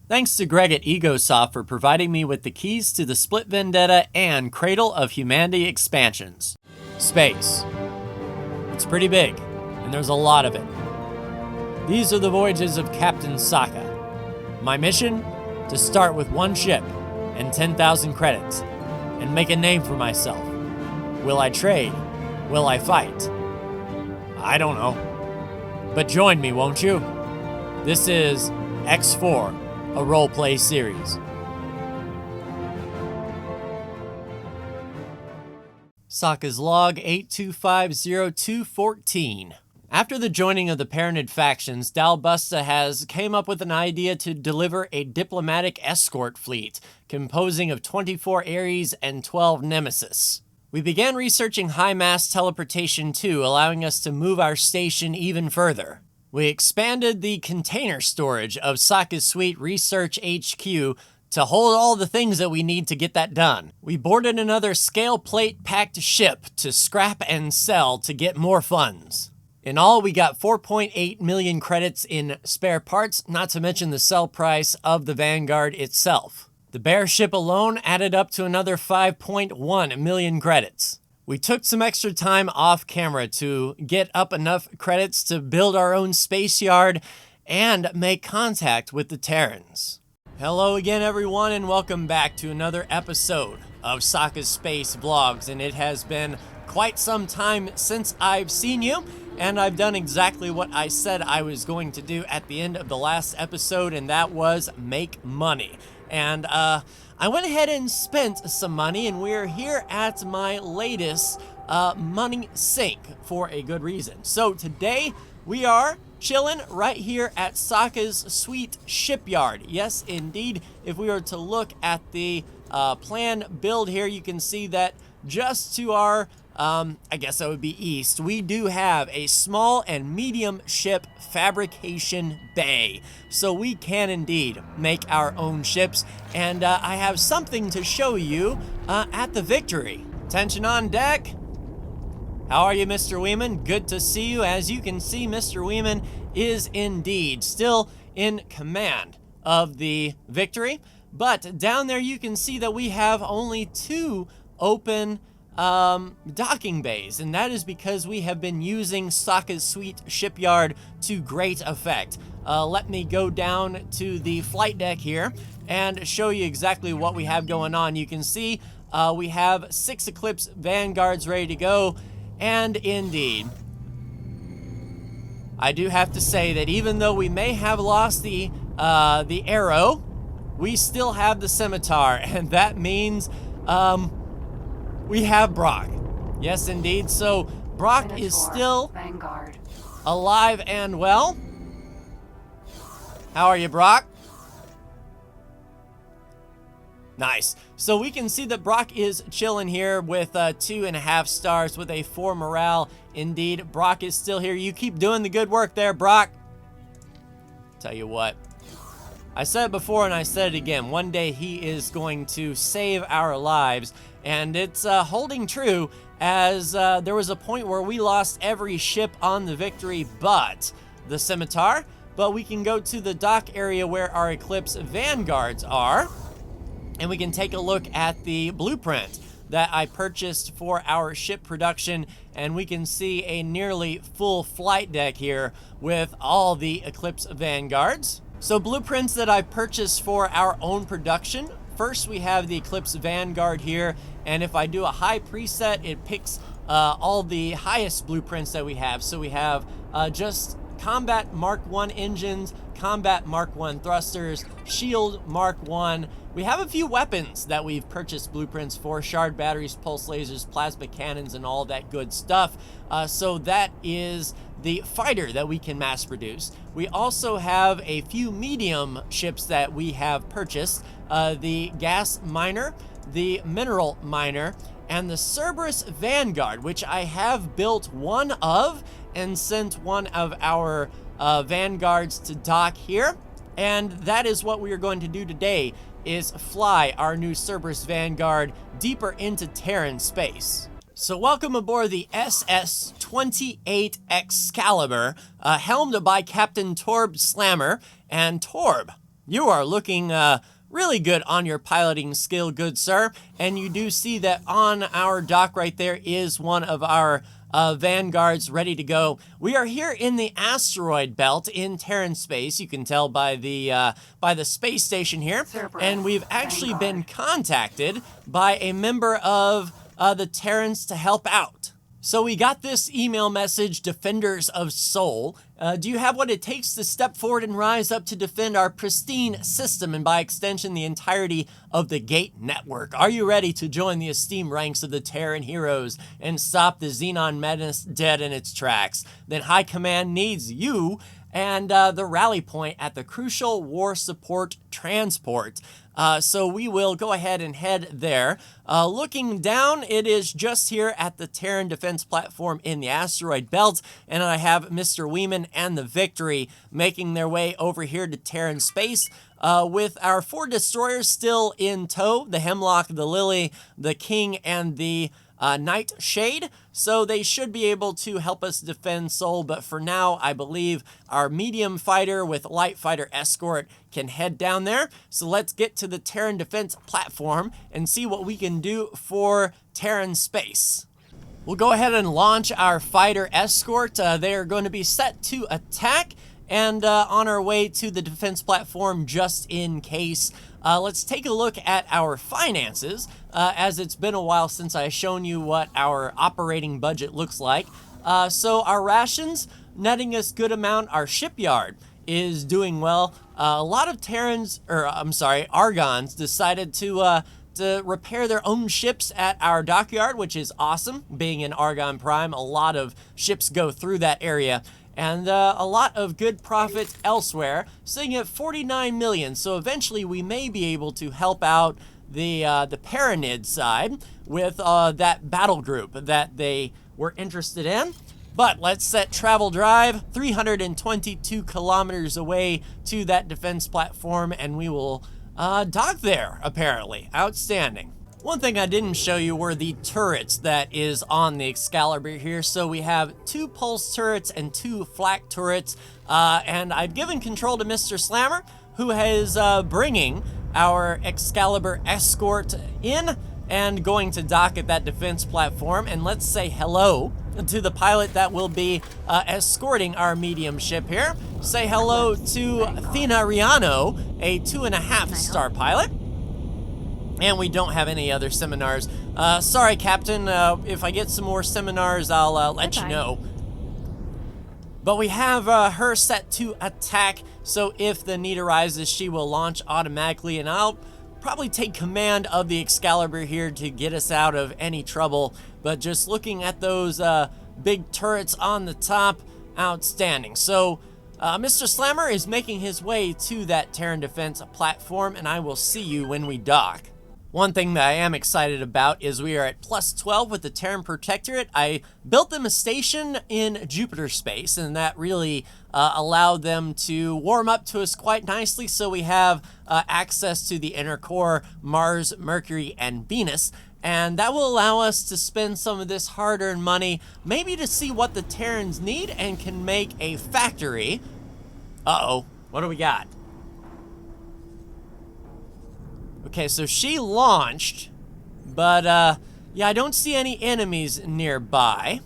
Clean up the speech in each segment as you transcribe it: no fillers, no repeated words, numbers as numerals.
Thanks to Greg at Egosoft for providing me with the keys to the Split Vendetta and Cradle of Humanity expansions. Space. It's pretty big, and there's a lot of it. These are the voyages of Captain Sokka. My mission? To start with one ship and 10,000 credits, and make a name for myself. Will I trade? Will I fight? I don't know. But join me, won't you? This is X4, a roleplay series. Sokka's log 8250-214. After the joining of the parented factions, Dalbusta has came up with an idea to deliver a diplomatic escort fleet, composing of 24 Ares and 12 Nemesis. We began researching high-mass teleportation too, allowing us to move our station even further. We expanded the container storage of Sokka's Suite Research HQ to hold all the things that we need to get that done. We boarded another scale plate packed ship to scrap and sell to get more funds. In all, we got 4.8 million credits in spare parts, not to mention the sell price of the Vanguard itself. The bare ship alone added up to another 5.1 million credits. We took some extra time off camera to get up enough credits to build our own space yard and make contact with the Terrans. Hello again, everyone, and welcome back to another episode of Sokka's Space Vlogs, and it has been quite some time since I've seen you. And I've done exactly what I said I was going to do at the end of the last episode, and that was make money. And I went ahead and spent some money, and we're here at my latest money sink for a good reason. So today we are chilling right here at Sokka's Suite Shipyard. Yes, indeed. If we were to look at the plan build here, you can see that just to our I guess that would be east, we do have a small and medium ship fabrication bay. So we can indeed make our own ships, and I have something to show you at the Victory. Attention on deck. How are you, Mr. Weeman? Good to see you. As you can see, Mr. Weeman is indeed still in command of the Victory, but down there you can see that we have only 2 open docking bays, and that is because we have been using Sokka's Suite Shipyard to great effect. Let me go down to the flight deck here and show you exactly what we have going on. You can see we have 6 Eclipse Vanguards ready to go, and indeed, I do have to say that even though we may have lost the arrow, we still have the scimitar, and that means we have Brock. Yes, indeed. So Brock is still Vanguard, alive and well. How are you, Brock? Nice. So we can see that Brock is chilling here with 2.5 stars with a 4 morale. Indeed, Brock is still here. You keep doing the good work there, Brock. Tell you what, I said it before and I said it again. One day he is going to save our lives. And it's holding true, as there was a point where we lost every ship on the Victory but the Scimitar. But we can go to the dock area where our Eclipse Vanguards are, and we can take a look at the blueprint that I purchased for our ship production, and we can see a nearly full flight deck here with all the Eclipse Vanguards. So blueprints that I purchased for our own production. First, we have the Eclipse Vanguard here, and if I do a high preset, it picks all the highest blueprints that we have. So we have just Combat Mark 1 engines, Combat Mark 1 thrusters, Shield Mark 1. We have a few weapons that we've purchased blueprints for: shard batteries, pulse lasers, plasma cannons, and all that good stuff. So that is the fighter that we can mass produce. We also have a few medium ships that we have purchased. The gas miner, the mineral miner, and the Cerberus Vanguard, which I have built one of and sent one of our Vanguards to dock here. And that is what we are going to do today, is fly our new Cerberus Vanguard deeper into Terran space. So welcome aboard the SS-28 Excalibur, helmed by Captain Torb Slammer. And Torb, You are looking really good on your piloting skill, good sir. And you do see that on our dock right there is one of our Vanguards ready to go. We are here in the asteroid belt in Terran space. You can tell by the space station here. And we've actually been contacted by a member of the Terrans to help out. So we got this email message, Defenders of Soul. Do you have what it takes to step forward and rise up to defend our pristine system and by extension the entirety of the Gate network? Are you ready to join the esteemed ranks of the Terran heroes and stop the Xenon menace dead in its tracks? Then High Command needs you and the rally point at the crucial war support transport. So we will go ahead and head there. Looking down, it is just here at the Terran defense platform in the asteroid belt, and I have Mr. Weeman and the Victory making their way over here to Terran space. With our 4 destroyers still in tow, the Hemlock, the Lily, the King, and the Nightshade, so they should be able to help us defend Sol, but for now, I believe our medium fighter with light fighter escort can head down there. So let's get to the Terran defense platform and see what we can do for Terran space. We'll go ahead and launch our fighter escort. They are going to be set to attack and on our way to the defense platform just in case. Let's take a look at our finances, as it's been a while since I've shown you what our operating budget looks like. So our rations, netting us good amount. Our shipyard is doing well. A lot of Argons decided to repair their own ships at our dockyard, which is awesome. Being in Argon Prime, a lot of ships go through that area. And a lot of good profit elsewhere, sitting at 49 million. So eventually we may be able to help out the Paranid side with that battle group that they were interested in. But let's set travel drive 322 kilometers away to that defense platform, and we will dock there, apparently. Outstanding. One thing I didn't show you were the turrets that is on the Excalibur here. So we have 2 pulse turrets and 2 flak turrets. And I've given control to Mr. Slammer, who is bringing our Excalibur escort in and going to dock at that defense platform. And let's say hello to the pilot that will be escorting our medium ship here. Say hello to Athena Riano, a 2.5-star pilot. And we don't have any other seminars. Sorry, Captain. If I get some more seminars, I'll let you know. But we have her set to attack, so if the need arises, she will launch automatically, and I'll probably take command of the Excalibur here to get us out of any trouble. But just looking at those big turrets on the top, outstanding. So Mr. Slammer is making his way to that Terran defense platform, and I will see you when we dock. One thing that I am excited about is we are at +12 with the Terran Protectorate. I built them a station in Jupiter space, and that really allowed them to warm up to us quite nicely, so we have access to the inner core, Mars, Mercury, and Venus. And that will allow us to spend some of this hard-earned money, maybe to see what the Terrans need and can make a factory. Uh-oh, what do we got? Okay, so she launched, but yeah, I don't see any enemies nearby.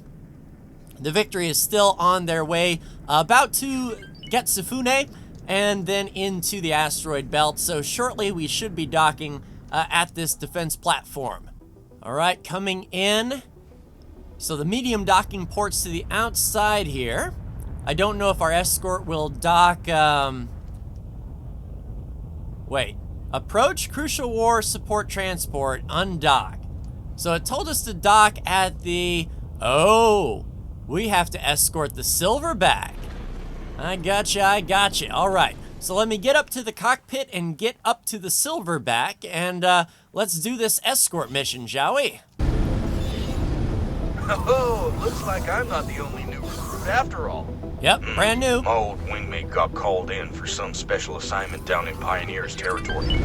The Victory is still on their way, about to get Sifune and then into the asteroid belt. So shortly we should be docking at this defense platform. All right, coming in. So the medium docking ports to the outside here. I don't know if our escort will dock, wait. Approach Crucial War Support Transport, undock. So it told us to dock at the... Oh, we have to escort the Silverback. I gotcha. All right, so let me get up to the cockpit and get up to the Silverback, and let's do this escort mission, shall we? Oh, looks like I'm not the only new recruit after all. Yep, brand new. My old wingmate got called in for some special assignment down in Pioneer's territory.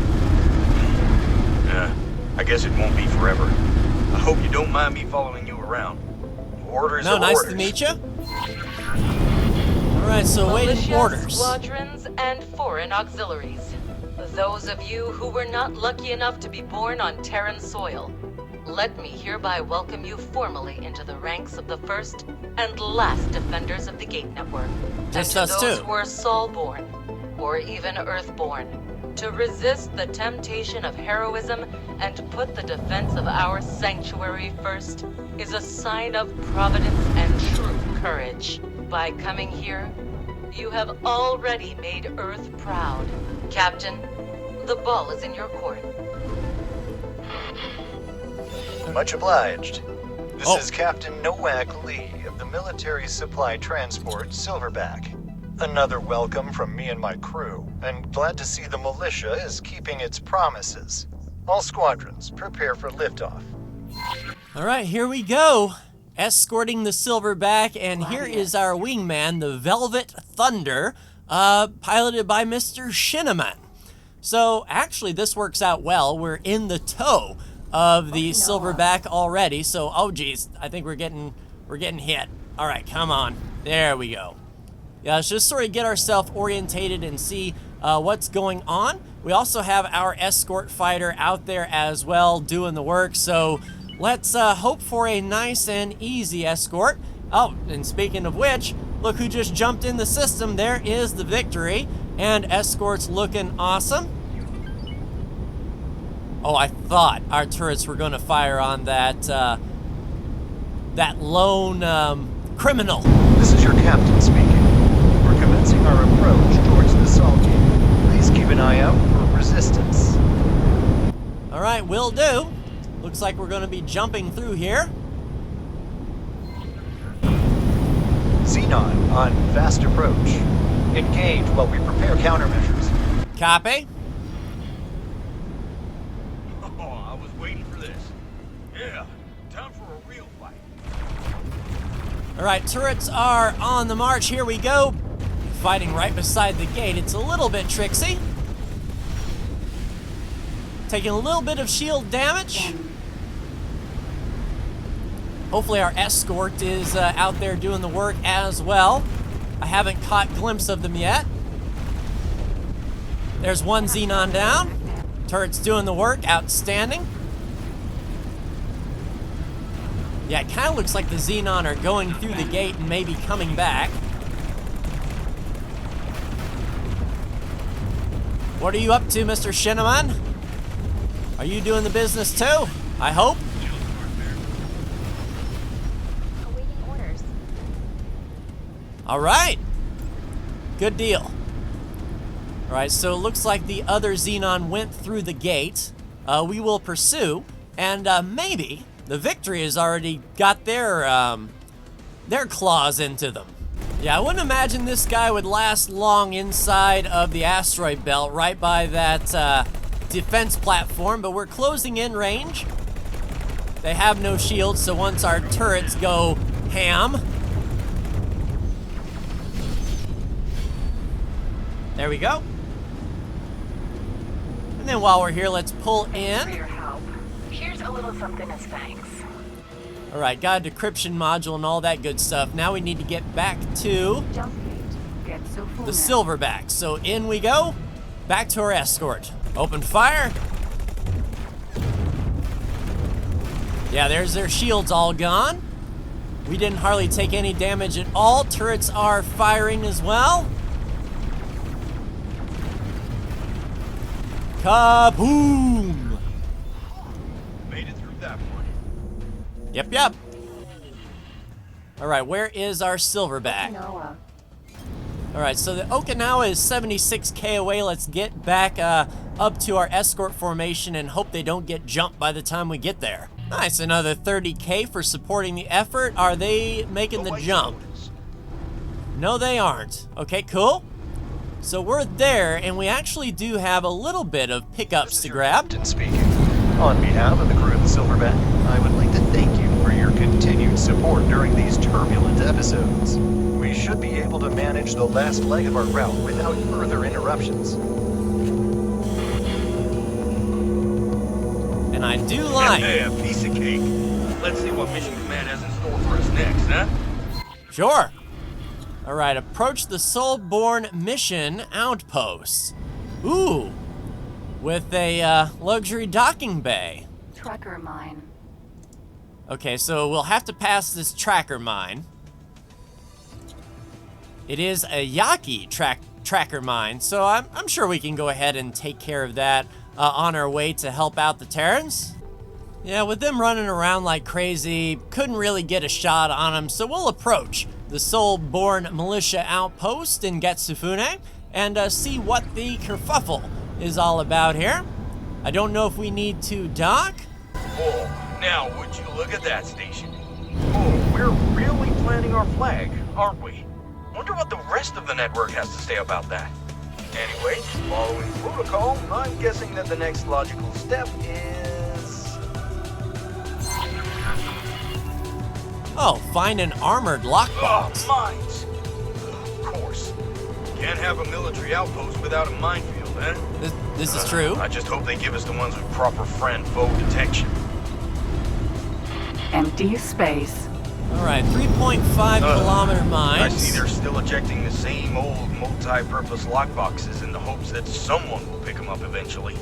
I guess it won't be forever. I hope you don't mind me following you around. Orders are nice orders. to meet you. All right, so waiting orders. Squadrons and foreign auxiliaries. Those of you who were not lucky enough to be born on Terran soil, let me hereby welcome you formally into the ranks of the first and last defenders of the Gate Network. Just and to us those two. who are Sol-born, or even Earth-born, to resist the temptation of heroism and put the defense of our sanctuary first is a sign of providence and true courage. By coming here, you have already made Earth proud. Captain, the ball is in your court. Much obliged. This Oh. is Captain Nowak Lee of the Military Supply Transport Silverback. Another welcome from me and my crew, and glad to see the militia is keeping its promises. All squadrons, prepare for liftoff. All right, here we go. Escorting the Silverback, and here is our wingman, the Velvet Thunder, piloted by Mr. Shinneman. So actually, this works out well. We're in the tow of the Silverback already. So, oh geez, I think we're getting hit. All right, come on. There we go. Yeah, let's just sort of get ourselves orientated and see what's going on. We also have our escort fighter out there as well doing the work. So let's hope for a nice and easy escort. Oh, and speaking of which, look who just jumped in the system. There is the Victory, and escort's looking awesome. Oh, I thought our turrets were going to fire on that that lone criminal. This is your captain speaking. We're commencing our approach towards the Sol Gate. Please keep an eye out for resistance. All right, will do. Looks like we're going to be jumping through here. Xenon on fast approach. Engage while we prepare countermeasures. Copy. Oh, I was waiting for this. Yeah, time for a real fight. All right, turrets are on the march. Here we go. Fighting right beside the gate. It's a little bit tricksy. Taking a little bit of shield damage. Hopefully our escort is out there doing the work as well. I haven't caught a glimpse of them yet. There's one Xenon down. Turret's doing the work. Outstanding. Yeah, it kind of looks like the Xenon are going through the gate and maybe coming back. What are you up to, Mr. Shinneman? Are you doing the business too? I hope. Awaiting orders. All right. Good deal. All right, so it looks like the other Xenon went through the gate. We will pursue, and maybe the Victory has already got their claws into them. Yeah, I wouldn't imagine this guy would last long inside of the asteroid belt right by that defense platform, but we're closing in range. They have no shields, so once our turrets go ham. There we go. And then while we're here, let's pull For in. your help. Here's a little something as thanks. All right, got a decryption module and all that good stuff. Now we need to get back to Jump gate. Get so full the now. Silverback. So in we go. Back to our escort. Open fire. Yeah, there's their shields all gone. We didn't hardly take any damage at all. Turrets are firing as well. Kaboom! Made it through that one. Yep, yep. All right, where is our Silverback? Noah. All right, so the Okinawa is 76K away. Let's get back up to our escort formation and hope they don't get jumped by the time we get there. Nice, another 30K for supporting the effort. Are they making the jump? No, they aren't. Okay, cool. So we're there, and we actually do have a little bit of pickups to grab. Captain speaking. On behalf of the crew of the Silverback, I would like to thank you for your continued support during these turbulent episodes. We should be able to manage the last leg of our route without further interruptions. And I do like. Yeah, piece of cake. Let's see what Mission Command has in store for us next, huh? Sure. All right, approach the Soulborn mission outpost. Ooh, with a luxury docking bay. Tracker mine. Okay, so we'll have to pass this tracker mine. It is a Yaki tracker mine, so I'm sure we can go ahead and take care of that on our way to help out the Terrans. Yeah, with them running around like crazy, couldn't really get a shot on them, so we'll approach the Soul-born militia outpost in Getsufune and see what the kerfuffle is all about here. I don't know if we need to dock. Oh, now would you look at that station? Oh, we're really planting our flag, aren't we? Wonder what the rest of the network has to say about that. Anyway, following protocol, I'm guessing that the next logical step is... Oh, find an armored lockbox. Mines! Of course. Can't have a military outpost without a minefield, eh? This is true. I just hope they give us the ones with proper friend-foe detection. Empty space. All right, 3.5 kilometer mines. I see they're still ejecting the same old multi-purpose lockboxes in the hopes that someone will pick them up eventually.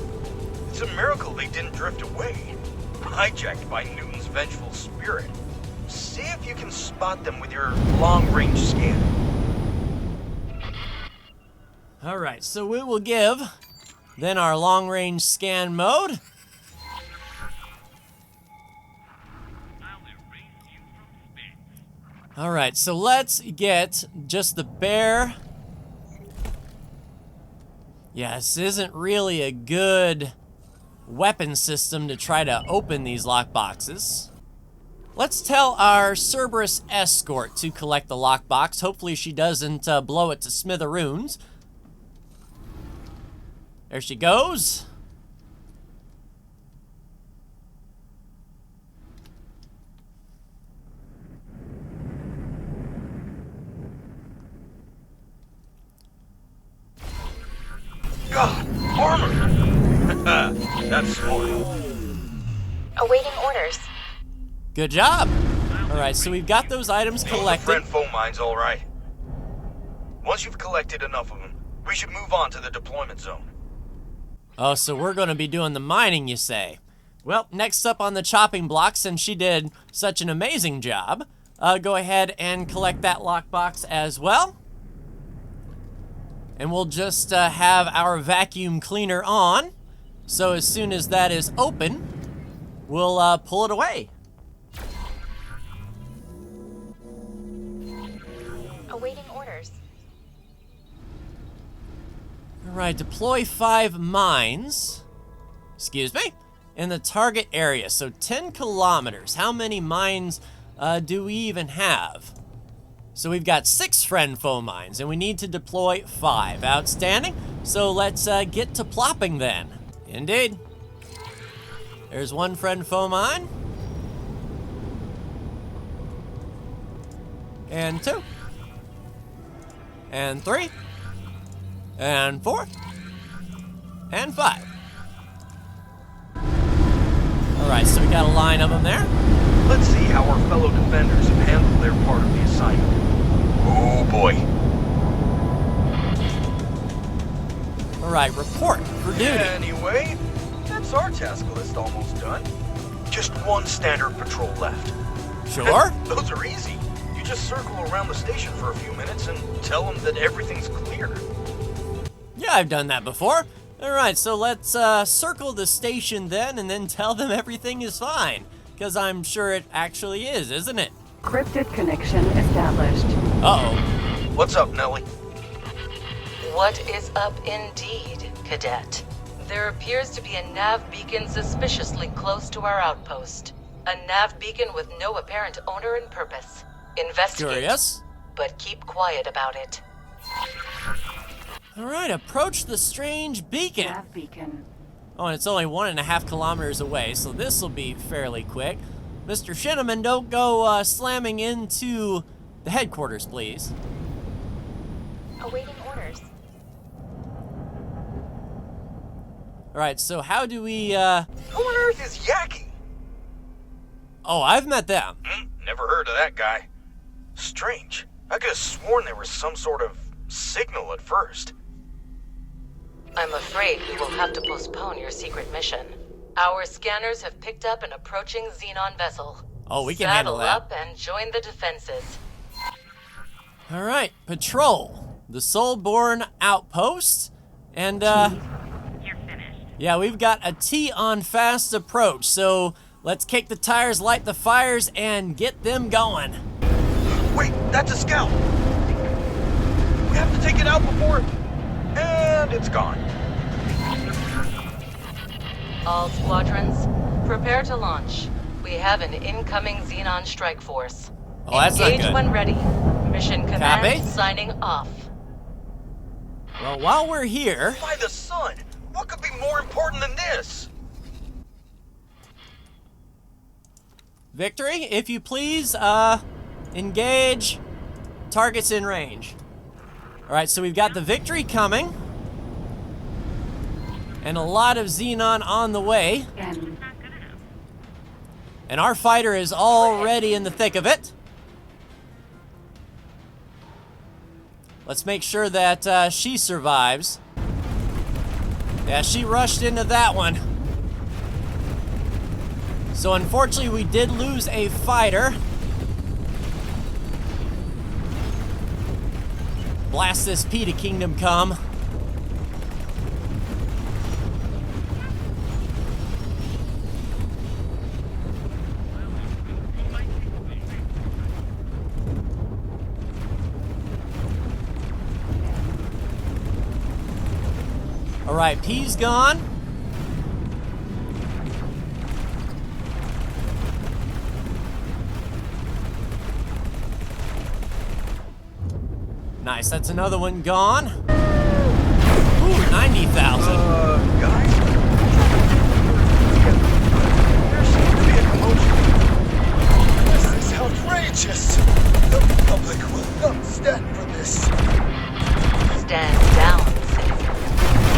It's a miracle they didn't drift away, hijacked by Newton's vengeful spirit. See if you can spot them with your long-range scan. All right, so we will give then our long-range scan mode. All right, so let's get just the bare... Yeah, this isn't really a good weapon system to try to open these lockboxes. Let's tell our Cerberus escort to collect the lockbox. Hopefully she doesn't blow it to smithereens. There she goes. God, armor! That's smart. Awaiting orders. Good job. All right, so we've got those items collected. Friend foe mines, all right. Once you've collected enough of them, we should move on to the deployment zone. Oh, so we're going to be doing the mining, you say? Well, next up on the chopping block, since she did such an amazing job, go ahead and collect that lockbox as well. And we'll just have our vacuum cleaner on. So as soon as that is open, we'll pull it away. Awaiting orders. All right, deploy 5 mines. Excuse me. In the target area, so 10 kilometers. How many mines do we even have? So we've got 6 friend foe mines, and we need to deploy 5. Outstanding. So let's get to plopping then. Indeed. There's 1 friend foe mine. And 2. And 3. And 4. And 5. Alright, so we got a line of them there. Let's see how our fellow defenders have handled their part of the assignment. Oh boy. Alright, report for duty. Anyway, that's our task list almost done. Just 1 standard patrol left. Sure. Those are easy. You just circle around the station for a few minutes and tell them that everything's clear. Yeah, I've done that before. Alright, so let's circle the station then and then tell them everything is fine. Because I'm sure it actually is, isn't it? Cryptic connection established. Uh-oh. What's up, Nellie? What is up indeed, Cadet? There appears to be a nav beacon suspiciously close to our outpost. A nav beacon with no apparent owner and purpose. Investigate. Curious. But keep quiet about it. Alright, approach the strange beacon. Nav beacon. Oh, and it's only 1.5 kilometers away, so this will be fairly quick. Mr. Shinneman, don't go slamming into the headquarters, please. Awaiting orders. Alright, so how do we, Who on earth is Yaki? Oh, I've met them. Never heard of that guy. Strange. I could have sworn there was some sort of signal at first. I'm afraid we will have to postpone your secret mission. Our scanners have picked up an approaching Xenon vessel. Oh, we can handle that. Saddle up and join the defenses. All right, patrol. The Soulborn outpost. And, You're finished. yeah, we've got a T on fast approach. So let's kick the tires, light the fires, and get them going. Wait, that's a scout. We have to take it out before... And it's gone. All squadrons, prepare to launch. We have an incoming Xenon strike force. Oh, that's not Engage good. when ready. Mission command Copy. signing off. Well, while we're here... By the sun! What could be more important than this? Victory, if you please, engage targets in range. Alright, so we've got the Victory coming. And a lot of Xenon on the way. And our fighter is already in the thick of it. Let's make sure that she survives. Yeah, she rushed into that one. So unfortunately, we did lose a fighter. Blast this P to Kingdom Come. All right, P's gone. Nice, that's another one gone. Ooh, 90,000. Guys? There seems to be a commotion. This is outrageous! The public will not stand for this. Stand down, citizen.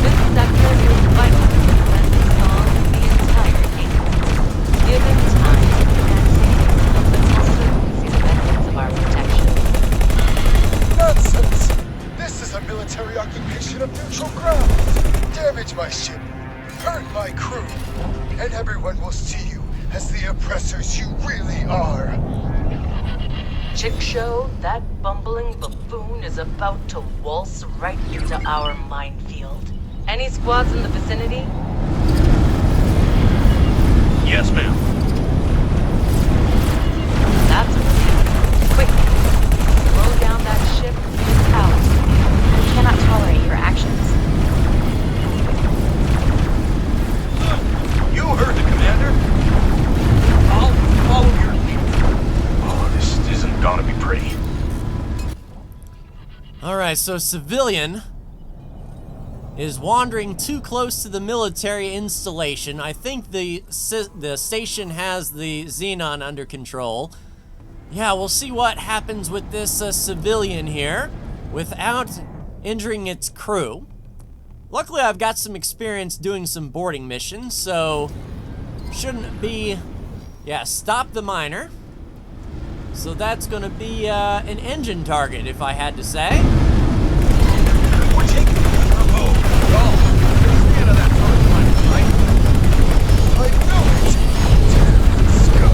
This sector is vital to defending on the entire kingdom. Given time and the public will see the benefits of our protection. Nonsense! This is a military occupation of neutral ground. Damage my ship, hurt my crew, and everyone will see you as the oppressors you really are. Chick Show, that bumbling buffoon is about to waltz right into our minefield. Any squads in the vicinity? Yes, ma'am. That's a relief. Quickly, slow down that ship out. We cannot tolerate your actions. You heard the commander. I'll follow your lead. Oh, this isn't gonna be pretty. Alright, so civilian is wandering too close to the military installation. I think the station has the Xenon under control. Yeah, we'll see what happens with this civilian here without injuring its crew. Luckily, I've got some experience doing some boarding missions, so shouldn't be... Yeah, stop the miner. So that's gonna be an engine target, if I had to say. We're taking stay out of that tunnel line, right? I know it! Let's go!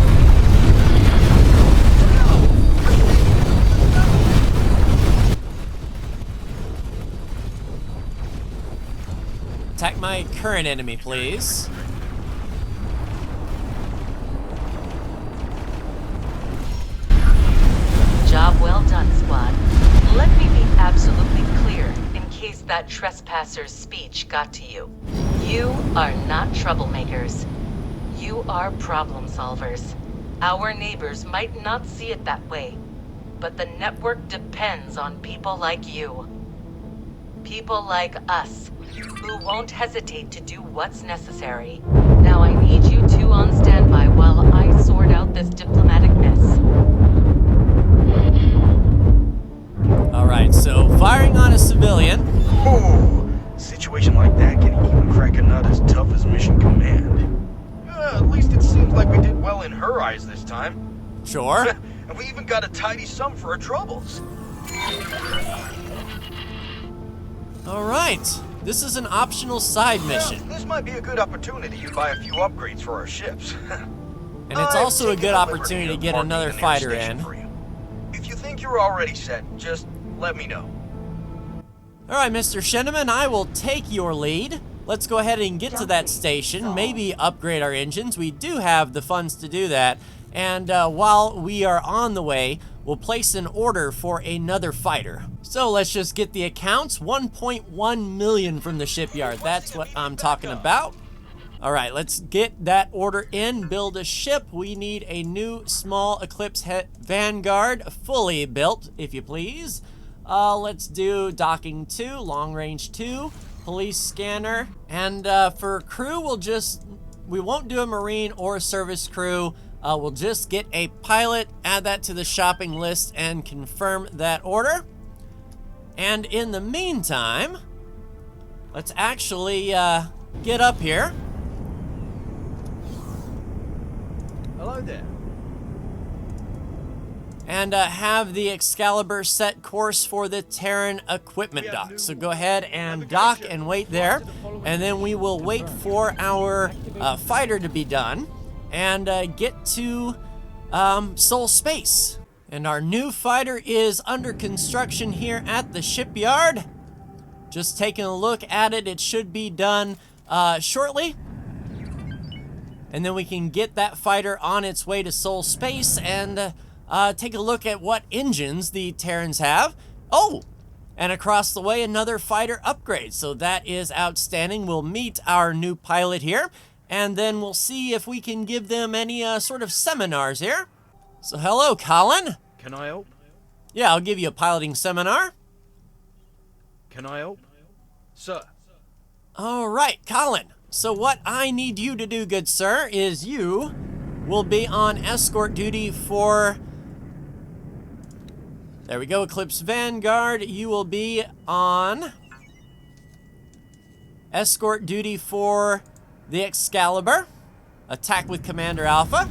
Attack my current enemy, please. Job well done, squad. Let me be absolutely clear in case that trespasser's speech got to you. You are not troublemakers. You are problem solvers. Our neighbors might not see it that way, but the network depends on people like you. People like us, who won't hesitate to do what's necessary. Now I need you two on standby while I sort out this diplomatic mess. Alright, so firing on a civilian. Oh, situation like that can even crack a nut as tough as mission command. At least it seems like we did well in her eyes this time. Sure. And we even got a tidy sum for our troubles. Alright. This is an optional side mission. Yeah, this might be a good opportunity to buy a few upgrades for our ships. And it's also a good opportunity to get another fighter in. If you think you're already set, just let me know. Alright, Mr. Shenneman, I will take your lead. Let's go ahead and get to that station, maybe upgrade our engines. We do have the funds to do that. And while we are on the way, we'll place an order for another fighter. So let's just get the accounts. 1.1 million from the shipyard. That's what I'm talking about. Alright, let's get that order in. Build a ship. We need a new small Eclipse Vanguard, fully built, if you please. Let's do docking 2, long range 2, police scanner, and for crew, we won't do a marine or a service crew. We'll just get a pilot, add that to the shopping list, and confirm that order. And in the meantime, let's actually get up here. Hello there. And have the Excalibur set course for the Terran equipment dock. So go ahead and dock and wait there. And then we will wait for our fighter to be done and get to Sol Space. And our new fighter is under construction here at the shipyard. Just taking a look at it, it should be done shortly. And then we can get that fighter on its way to Sol Space and take a look at what engines the Terrans have. Oh, and across the way, another fighter upgrade. So that is outstanding. We'll meet our new pilot here, and then we'll see if we can give them any sort of seminars here. So hello, Colin. Can I help? Yeah, I'll give you a piloting seminar. Can I help? Sir. All right, Colin. So what I need you to do, good sir, is you will be on escort duty for... There we go, Eclipse Vanguard. You will be on escort duty for the Excalibur. Attack with Commander Alpha.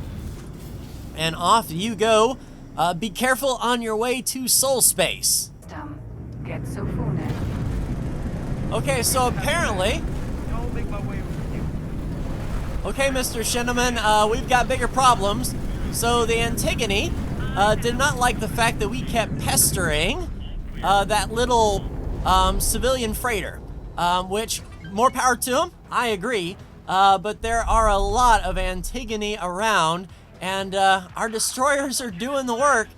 And off you go. Be careful on your way to Sol Space. Get so full now. Okay, so apparently... I'll make my way with you. Okay, Mr. Shinneman, we've got bigger problems. So the Antigone did not like the fact that we kept pestering that little civilian freighter, which, more power to him, I agree, but there are a lot of Antigone around, and our destroyers are doing the work.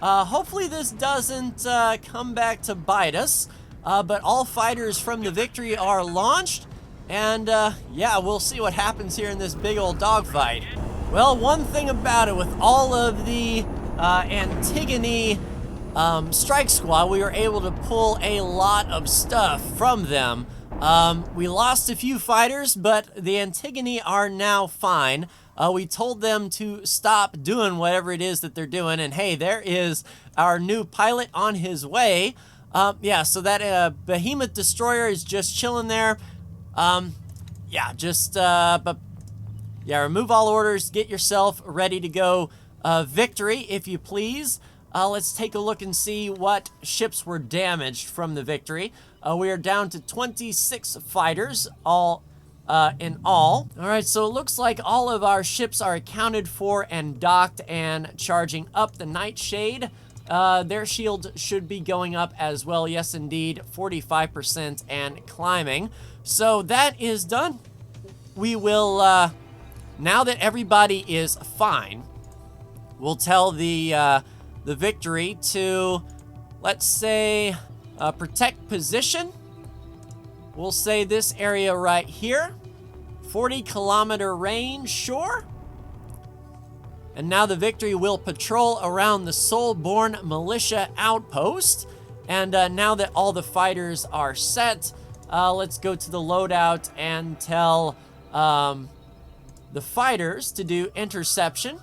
Hopefully this doesn't come back to bite us, but all fighters from the Victory are launched, and yeah, we'll see what happens here in this big old dogfight. Well, one thing about it, with all of the Antigone strike squad, we were able to pull a lot of stuff from them. We lost a few fighters, but the Antigone are now fine. We told them to stop doing whatever it is that they're doing, and hey, there is our new pilot on his way. Yeah, so that behemoth destroyer is just chilling there. Yeah, just, but yeah, remove all orders, get yourself ready to go. Victory, if you please. Let's take a look and see what ships were damaged from the Victory. We are down to 26 fighters, all in all. All right, so it looks like all of our ships are accounted for and docked and charging up. The Nightshade, their shield should be going up as well. Yes, indeed, 45% and climbing. So that is done. We will, now that everybody is fine, we'll tell the Victory to, let's say, protect position. We'll say this area right here. 40-kilometer range, sure. And now the Victory will patrol around the Soulborn Militia outpost. And now that all the fighters are set, let's go to the loadout and tell the fighters to do interception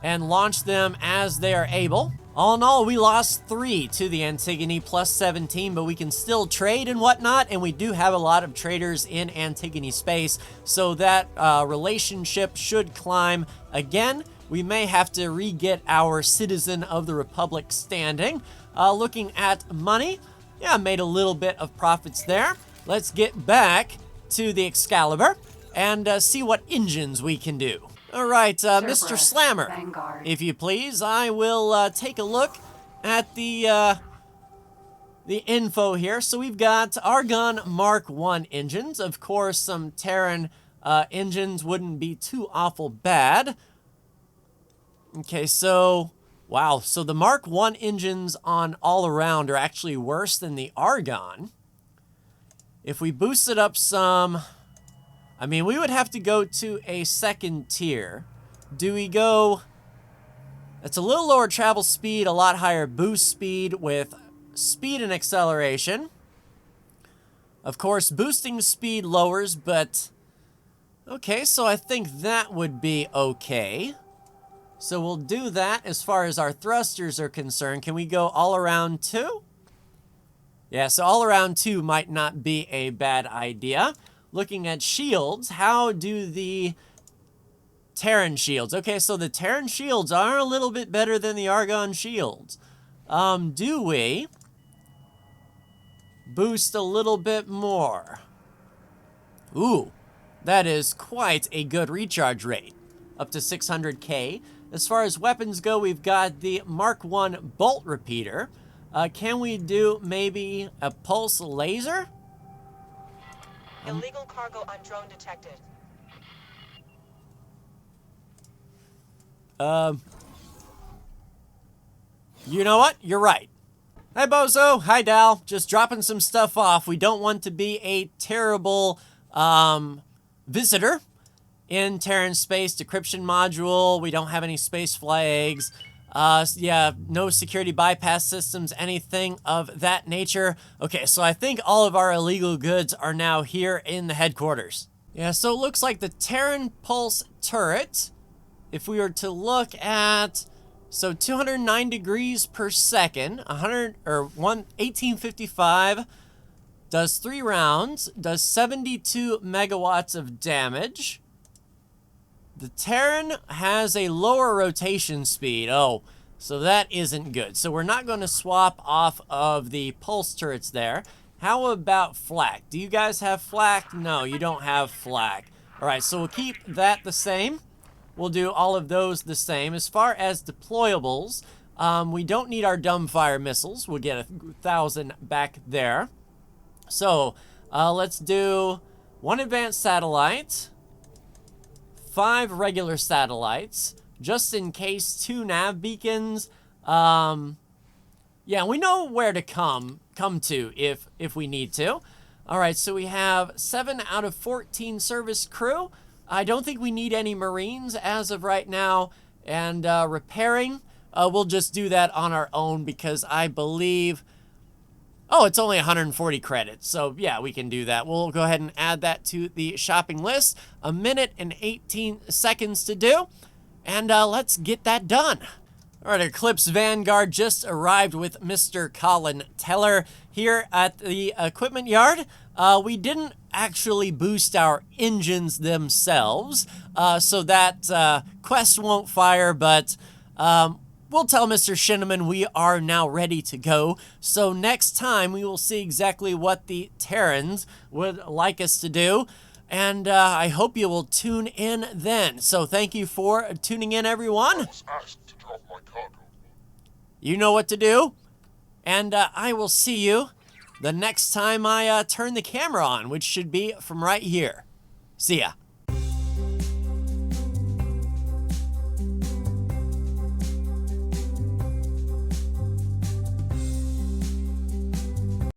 and launch them as they are able. All in all, we lost 3 to the Antigone, plus 17, but we can still trade and whatnot, and we do have a lot of traders in Antigone space, so that relationship should climb again. We may have to re-get our Citizen of the Republic standing. Looking at money, yeah, made a little bit of profits there. let's get back to the Excalibur and see what engines we can do. All right, Mr. Cerberus, Slammer, Vanguard. if you please, I will take a look at the info here. So we've got Argon Mark 1 engines. Of course, some Terran engines wouldn't be too awful bad. Okay, so, wow. So the Mark 1 engines on all around are actually worse than the Argon. If we boost it up some, I mean, we would have to go to a second tier. Do we go... It's a little lower travel speed, a lot higher boost speed with speed and acceleration. Of course, boosting speed lowers, but... Okay, so I think that would be okay. So we'll do that as far as our thrusters are concerned. Can we go all around 2? Yeah, so all around 2 might not be a bad idea. Looking at shields, how do the Terran shields? Okay, so the Terran shields are a little bit better than the Argon shields. Do we boost a little bit more? Ooh, that is quite a good recharge rate. Up to 600k. As far as weapons go, we've got the Mark 1 bolt repeater. Can we do maybe a pulse laser? Illegal cargo on drone detected. You know what? You're right. Hi, Bozo. Hi, Dal. Just dropping some stuff off. We don't want to be a terrible visitor in Terran space. Decryption module. We don't have any space flags. Yeah, no security bypass systems, anything of that nature. Okay, so I think all of our illegal goods are now here in the headquarters. Yeah, so it looks like the Terran Pulse turret, if we were to look at, so 209 degrees per second, 1855, does 3 rounds, does 72 megawatts of damage. The Terran has a lower rotation speed. Oh, so that isn't good. So we're not going to swap off of the pulse turrets there. How about flak? Do you guys have flak? No, you don't have flak. All right, so we'll keep that the same. We'll do all of those the same. As far as deployables, we don't need our dumbfire missiles. We'll get 1,000 back there. So let's do 1 advanced satellite, 5 regular satellites, just in case, 2 nav beacons. Yeah, we know where to come to if we need to. All right, so we have 7 out of 14 service crew. I don't think we need any Marines as of right now. And repairing, we'll just do that on our own because I believe... Oh, it's only 140 credits, so yeah, we can do that. We'll go ahead and add that to the shopping list. 1 minute and 18 seconds to do, and let's get that done. All right, Eclipse Vanguard just arrived with Mr. Colin Teller here at the equipment yard. We didn't actually boost our engines themselves, so that quest won't fire, but... we'll tell Mr. Shinneman we are now ready to go. So next time we will see exactly what the Terrans would like us to do. And I hope you will tune in then. So thank you for tuning in, everyone. You know what to do. And I will see you the next time I turn the camera on, which should be from right here. See ya.